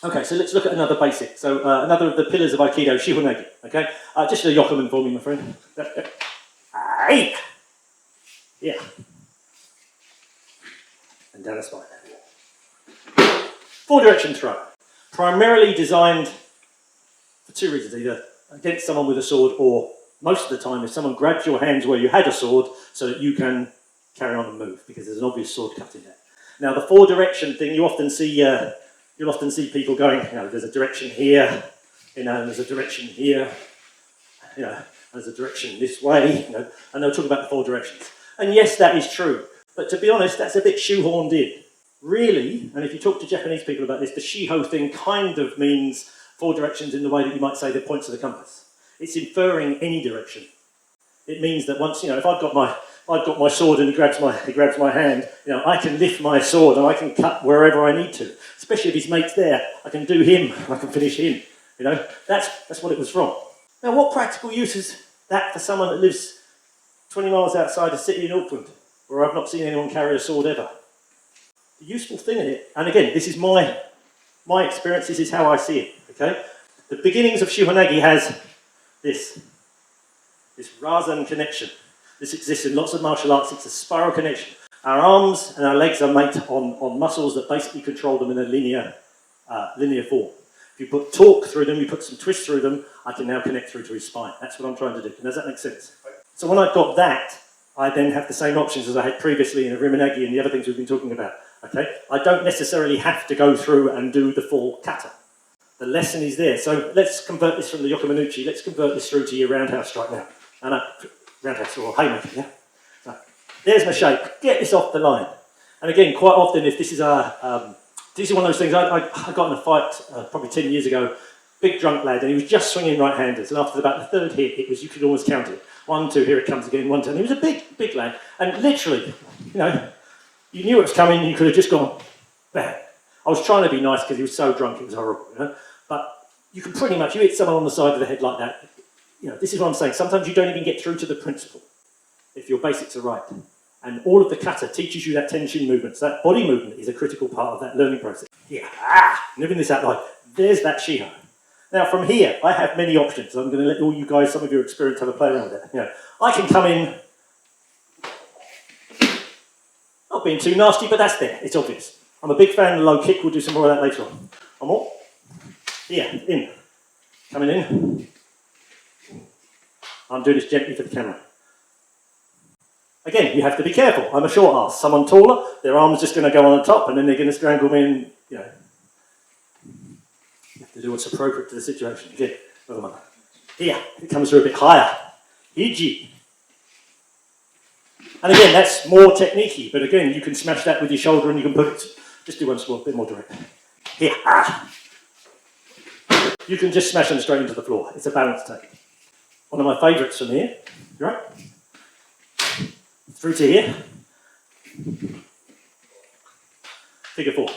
Okay, so let's look at another basic. So another of the pillars of Aikido, SHIHONAGE. Okay, just a yokoman for me, my friend. Aye. Yeah. And down the spine. Four direction throw. Primarily designed for two reasons, either against someone with a sword, or most of the time if someone grabs your hands where you had a sword so that you can carry on and move, because there's an obvious sword cut in there. Now the four direction thing, you'll often see people going, there's a direction here, and there's a direction here, there's a direction this way, and they'll talk about the four directions. And yes, that is true, but to be honest, that's a bit shoehorned in. Really, and if you talk to Japanese people about this, the shiho thing kind of means four directions in the way that you might say the points of the compass. It's inferring any direction. It means that once, if I've got my sword and he grabs my hand, I can lift my sword and I can cut wherever I need to. Especially if his mate's there, I can do him, I can finish him. That's what it was from. Now, what practical use is that for someone that lives 20 miles outside a city in Auckland, where I've not seen anyone carry a sword ever? The useful thing in it, and again, this is my experience, this is how I see it, okay? The beginnings of SHIHONAGE has this Razan connection. This exists in lots of martial arts, it's a spiral connection. Our arms and our legs are made on muscles that basically control them in a linear form. If you put torque through them, you put some twist through them, I can now connect through to his spine. That's what I'm trying to do. Does that make sense? So when I've got that, I then have the same options as I had previously in a Rimanagi and the other things we've been talking about. Okay? I don't necessarily have to go through and do the full kata. The lesson is there. So let's convert this from the Yokomanuchi, let's convert this through to your roundhouse strike now. Roundhouse or haymaker, yeah? So, there's my shape. Get this off the line. And again, quite often, if this is this is one of those things, I got in a fight probably 10 years ago, big drunk lad, and he was just swinging right-handers, and after about the third hit, you could almost count it. 1, 2, here it comes again, 1, 2, and he was a big lad, and literally, you knew it was coming, you could have just gone, bang. I was trying to be nice because he was so drunk, it was horrible, But you can pretty much, you hit someone on the side of the head like that, this is what I'm saying, sometimes you don't even get through to the principle, if your basics are right. And all of the kata teaches you that tenshin movement, so that body movement is a critical part of that learning process. Here, living this out like, there's that shiho. Now from here, I have many options. I'm going to let all you guys, some of your experience, have a play around with it. I can come in, not being too nasty, but that's there, it's obvious. I'm a big fan of the low kick, we'll do some more of that later on. One more. Here, in. Coming in. I'm doing this gently for the camera. Again, you have to be careful. I'm a short ass. Someone taller, their arm's just going to go on the top and then they're going to strangle me and, you have to do what's appropriate to the situation. Again, another one. Here, it comes through a bit higher. Hiji. And again, that's more techniquey, but again, you can smash that with your shoulder and you can put it, just do one small, bit more direct. Here, You can just smash them straight into the floor. It's a balance take. One of my favourites from here, right? Through to here. Figure 4.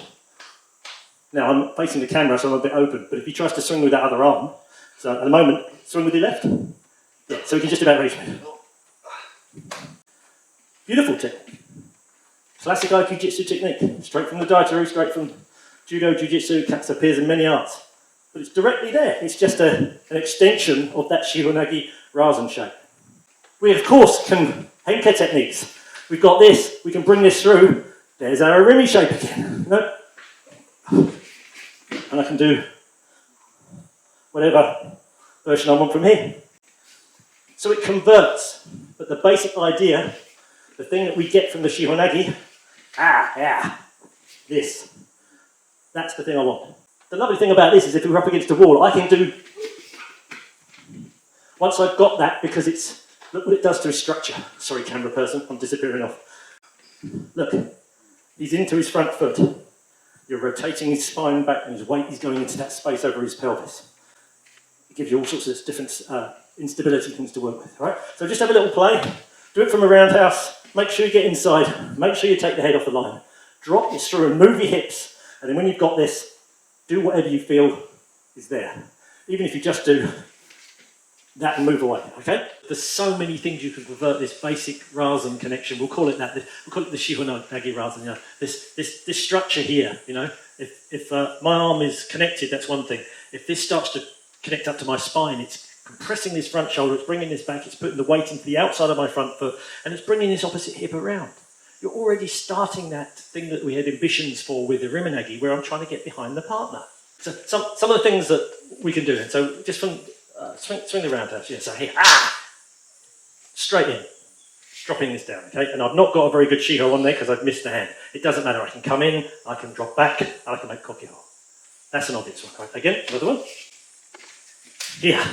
Now I'm facing the camera, so I'm a bit open, but if he tries to swing with that other arm, so at the moment, swing with your left. Yeah, so we can just about reach me. Beautiful technique. Classic Aikido Jiu-Jitsu technique. Straight from the Daitaru, straight from Judo, Jiu-Jitsu, Katsu appears in many arts. But it's directly there. It's just an extension of that SHIHONAGE Razan shape. We, of course, can Henka techniques. We've got this, we can bring this through. There's our Arimi shape again. And I can do whatever version I want from here. So it converts, but the basic idea, the thing that we get from the SHIHONAGE, this. That's the thing I want. The lovely thing about this is if we're up against a wall, I can do, once I've got that, because it's, look what it does to his structure. Sorry, camera person, I'm disappearing off. Look, he's into his front foot. You're rotating his spine back and his weight is going into that space over his pelvis. It gives you all sorts of different instability things to work with, right? So just have a little play. Do it from a roundhouse. Make sure you get inside. Make sure you take the head off the line. Drop this through and move your hips. And then when you've got this, do whatever you feel is there. Even if you just do that and move away, okay? There's so many things you can pervert this basic rasen connection. We'll call it that. We'll call it the SHIHONAGE rasen. You know, this structure here. You know, if my arm is connected, that's one thing. If this starts to connect up to my spine, it's compressing this front shoulder, it's bringing this back, it's putting the weight into the outside of my front foot, and it's bringing this opposite hip around. You're already starting that thing that we had ambitions for with the Rimanagi, where I'm trying to get behind the partner. So some of the things that we can do. And so just from swing the roundhouse. Yeah, so here, straight in, dropping this down, okay? And I've not got a very good shiho on there because I've missed the hand. It doesn't matter, I can come in, I can drop back, and I can make kokiho. That's an obvious one. Right? Again, another one. Here.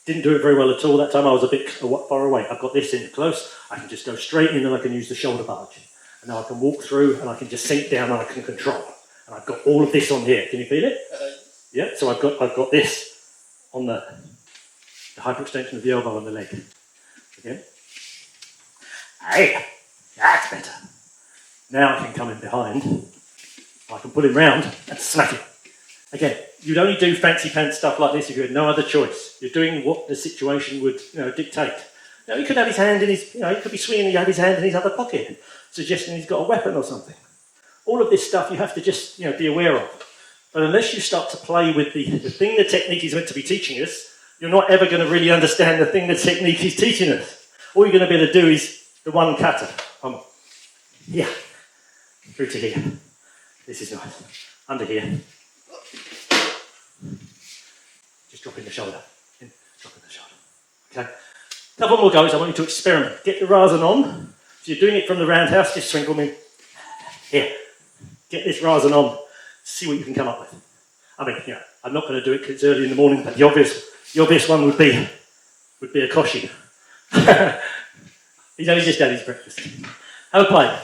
Didn't do it very well at all. That time I was a bit far away. I've got this in close. I can just go straight in and I can use the shoulder barge. And now I can walk through and I can just sink down and I can control. And I've got all of this on here. Can you feel it? Yeah, so I've got this on the hyperextension of the elbow on the leg. Again. Hey, that's better. Now I can come in behind. I can pull him round and smack him. Again, you'd only do fancy pants stuff like this if you had no other choice. You're doing what the situation would, dictate. Now, he could have his hand in his, he could be swinging and he have his hand in his other pocket, suggesting he's got a weapon or something. All of this stuff you have to just, be aware of. But unless you start to play with the thing the technique is meant to be teaching us, you're not ever going to really understand the thing the technique is teaching us. All you're going to be able to do is the one kata. Here, through to here. This is nice. Under here. Just dropping the shoulder. In, dropping the shoulder. Okay. Couple more goes. I want you to experiment. Get the rasen on. So you're doing it from the roundhouse. Just sprinkle me. Here. Get this rasen on. See what you can come up with. I mean, I'm not going to do it because it's early in the morning, but the obvious one would be a koshi. He's only just had his breakfast. Have a play.